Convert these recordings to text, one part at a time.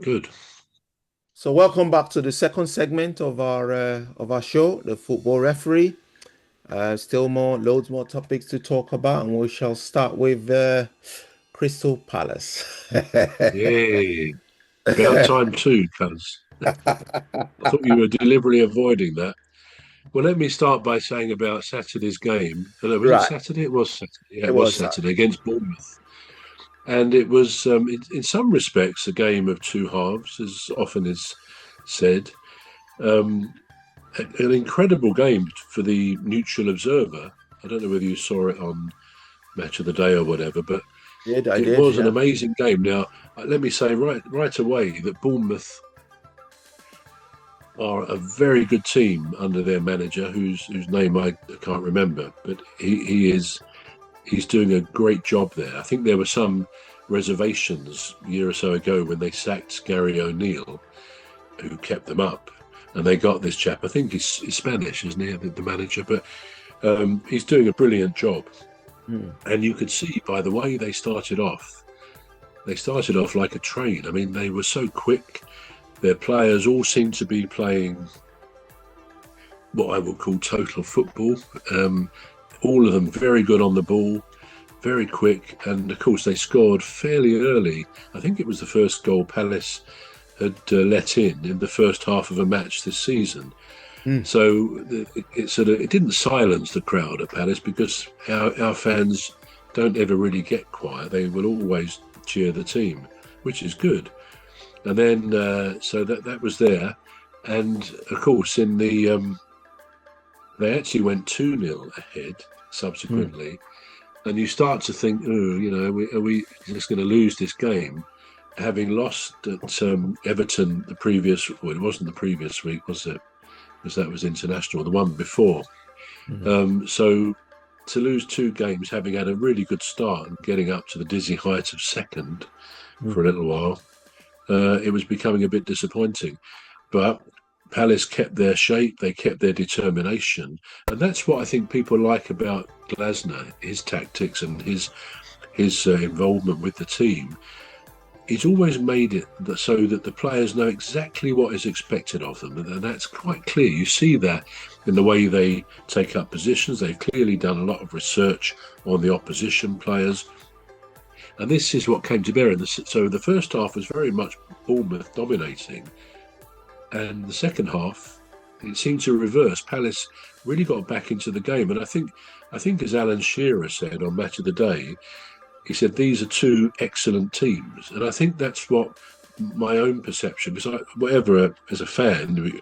Good. So welcome back to the second segment of our show, the football referee. Still loads more topics to talk about, and we shall start with Crystal Palace. Yay. About time too, cuz. I thought you were deliberately avoiding that. Well, let me start by saying about Saturday's game. Was it Right, Saturday? It was Saturday. Yeah, it it was was that. Saturday against Bournemouth. And it was, in some respects, a game of two halves, as often is said. Um, an incredible game for the neutral observer. I don't know whether you saw it on Match of the Day or whatever, but I it did, was an yeah. amazing game. Now, let me say right away that Bournemouth are a very good team under their manager, whose name I can't remember, but he's doing a great job there. I think there were some reservations a year or so ago when they sacked Gary O'Neill, who kept them up, and they got this chap. I think he's Spanish, isn't he, the manager? But he's doing a brilliant job, Hmm. and you could see by the way they started off. They started off like a train. I mean, they were so quick. Their players all seemed to be playing what I would call total football. Um, all of them very good on the ball, very quick, and of course they scored fairly early. I think it was the first goal Palace had let in the first half of a match this season. Hmm. So it didn't silence the crowd at Palace because our fans don't ever really get quiet. They will always cheer the team, which is good. And then so that was there, and of course in the they actually went 2-0 ahead Hmm. subsequently, and you start to think, oh, are we just going to lose this game? Having lost at Everton the previous, well, it wasn't the previous week, was it? Because that was international, the one before. Hmm. So to lose two games, having had a really good start and getting up to the dizzy height of second Hmm. for a little while, it was becoming a bit disappointing. But Palace kept their shape, they kept their determination, and that's what I think people like about Glasner, his tactics and his involvement with the team. He's always made it so that the players know exactly what is expected of them, and that's quite clear. You see that in the way they take up positions. They've clearly done a lot of research on the opposition players, and this is what came to bear. So the first half was very much Bournemouth dominating, and the second half, it seemed to reverse. Palace really got back into the game, and I think as Alan Shearer said on Match of the Day, he said these are two excellent teams, and I think that's what my own perception. Because whatever, as a fan, we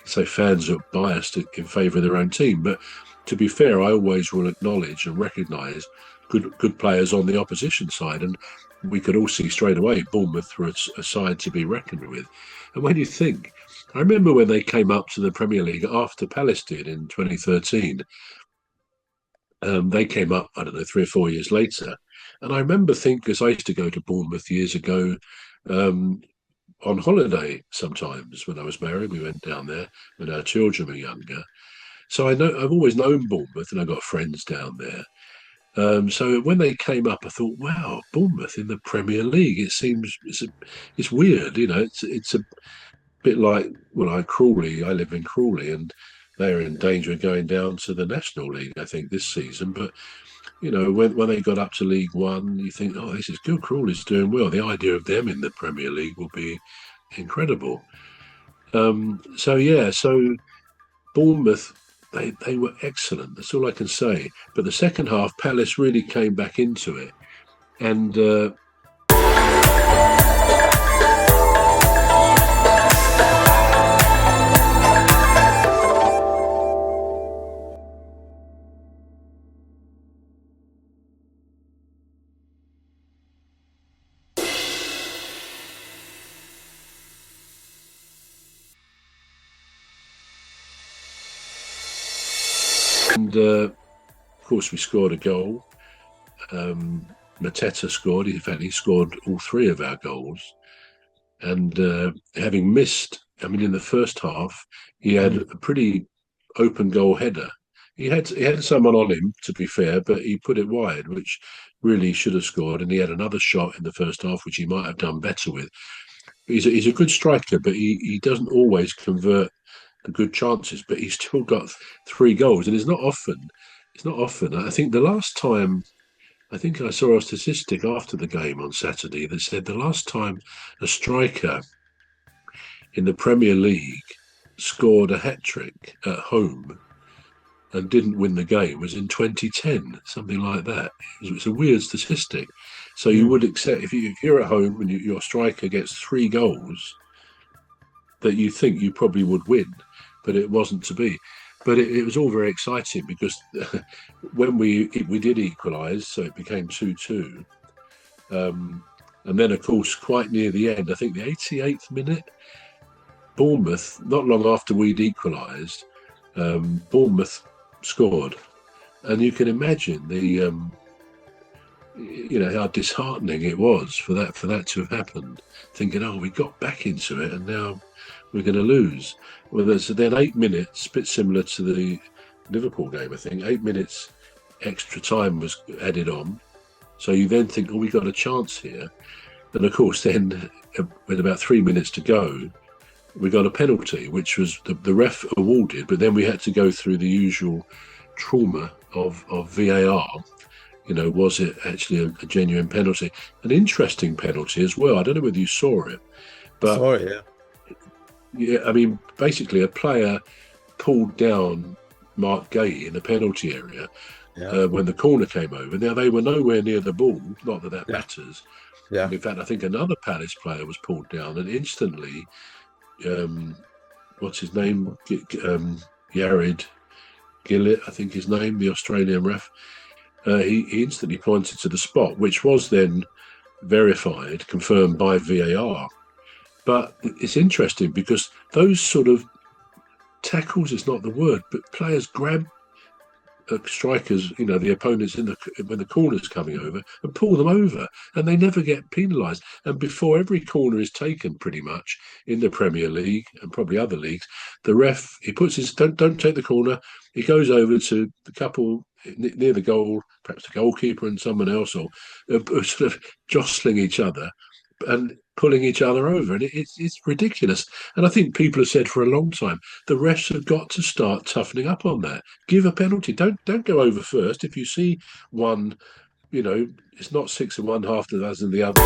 say fans are biased in favour of their own team, but to be fair, I always will acknowledge and recognise good players on the opposition side, and we could all see straight away Bournemouth were a side to be reckoned with. And when you think, I remember when they came up to the Premier League after Palace did in 2013. They came up, I don't know, 3 or 4 years later. And I remember thinking, because I used to go to Bournemouth years ago um, on holiday sometimes when I was married. We went down there when our children were younger. So I've always known Bournemouth and I got friends down there. So when they came up, I thought, wow, Bournemouth in the Premier League. It seems it's weird, It's a bit like I live in Crawley, and they're in danger of going down to the National League, I think, this season. But when they got up to League One, you think, oh, this is good. Crawley's doing well. The idea of them in the Premier League will be incredible. So yeah, so Bournemouth, they were excellent. That's all I can say. But the second half, Palace really came back into it, and of course we scored a goal. Um, Mateta scored. In fact, he scored all three of our goals. And having missed, I mean, in the first half, he had Hmm. a pretty open goal header. He had someone on him, to be fair, but he put it wide, which really should have scored. And he had another shot in the first half, which he might have done better with. He's a good striker, but he doesn't always convert the good chances. But he's still got 3 goals, and it's not often. It's not often. I think the last time I think I saw a statistic after the game on Saturday that said the last time a striker in the Premier League scored a hat trick at home and didn't win the game was in 2010, something like that. It's a weird statistic. So you would accept if you're at home and your striker gets 3 goals, that you think you probably would win, but it wasn't to be. But it was all very exciting because when we did equalise, so it became 2-2. And then, of course, quite near the end, I think the 88th minute, Bournemouth, not long after we'd equalised, Bournemouth scored. And you can imagine how disheartening it was for that to have happened, thinking, oh, we got back into it and now we're going to lose. Well, there's then 8 minutes, a bit similar to the Liverpool game, I think. 8 minutes extra time was added on. So you then think, oh, we got a chance here. And of course, then with about 3 minutes to go, we got a penalty, which was the ref awarded, but then we had to go through the usual trauma of VAR. Was it actually a genuine penalty? An interesting penalty as well. I don't know whether you saw it, but saw it, yeah. Yeah, I mean, basically, a player pulled down Mark Gay in the penalty area when the corner came over. Now, they were nowhere near the ball, not that matters. Yeah. In fact, I think another Palace player was pulled down, and instantly, what's his name? Yared Gillett, I think his name, the Australian ref, he instantly pointed to the spot, which was then verified, confirmed by VAR. But it's interesting because those sort of tackles is not the word, but players grab strikers, the opponents when the corner's coming over and pull them over, and they never get penalised. And before every corner is taken, pretty much in the Premier League and probably other leagues, the ref he puts his don't take the corner. He goes over to the couple near the goal, perhaps the goalkeeper and someone else, or sort of jostling each other and pulling each other over, and it's ridiculous. And I think people have said for a long time the refs have got to start toughening up on that. Give a penalty. Don't go over first. If you see one, it's not 6 of one, half a dozen the other.